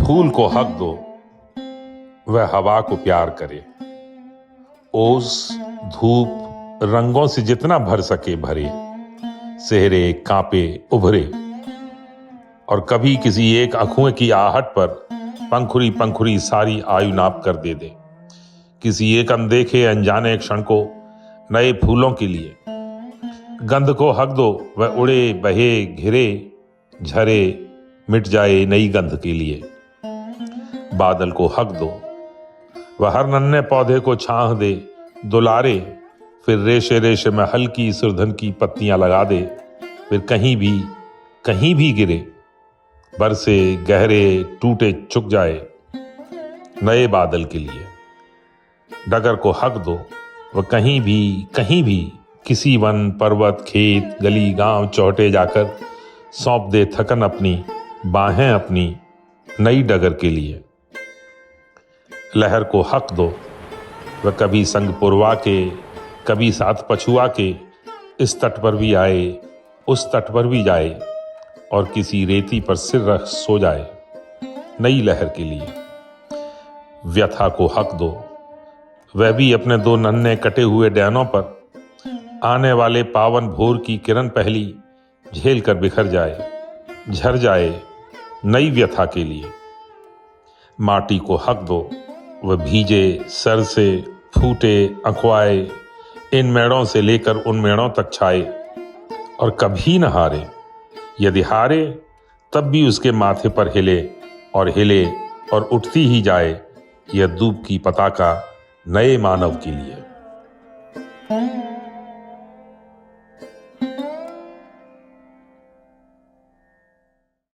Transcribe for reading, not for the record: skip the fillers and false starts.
फूल को हक दो, वह हवा को प्यार करे। ओस धूप रंगों से जितना भर सके भरे, सेहरे कांपे उभरे। और कभी किसी एक अखुए की आहट पर पंखुरी पंखुरी सारी आयु नाप कर दे दे। किसी एक अनदेखे अनजाने क्षण को नए फूलों के लिए। गंध को हक दो, वह उड़े बहे घिरे झरे मिट जाए नई गंध के लिए। बादल को हक दो, वह हर नन्हे पौधे को छाह दे दुलारे। फिर रेशे रेशे में हल्की सुरधन की पत्तियां लगा दे। फिर कहीं भी गिरे, बरसे गहरे टूटे चुक जाए नए बादल के लिए। डगर को हक दो, वह कहीं भी किसी वन पर्वत खेत गली गांव चौटे जाकर सौंप दे थकन अपनी बाहें अपनी नई डगर के लिए। लहर को हक दो, वह कभी संग पुरवा के कभी साथ पछुआ के इस तट पर भी आए उस तट पर भी जाए और किसी रेती पर सिर रख सो जाए नई लहर के लिए। व्यथा को हक दो, वह भी अपने दो नन्हे कटे हुए डैनों पर आने वाले पावन भोर की किरण पहली झेल कर बिखर जाए झर जाए नई व्यथा के लिए। माटी को हक दो, वह भीजे सर से फूटे अखवाए इन मेड़ों से लेकर उन मेड़ों तक छाए और कभी न हारे। यदि हारे तब भी उसके माथे पर हिले और उठती ही जाए यह दूब की पताका नए मानव के लिए।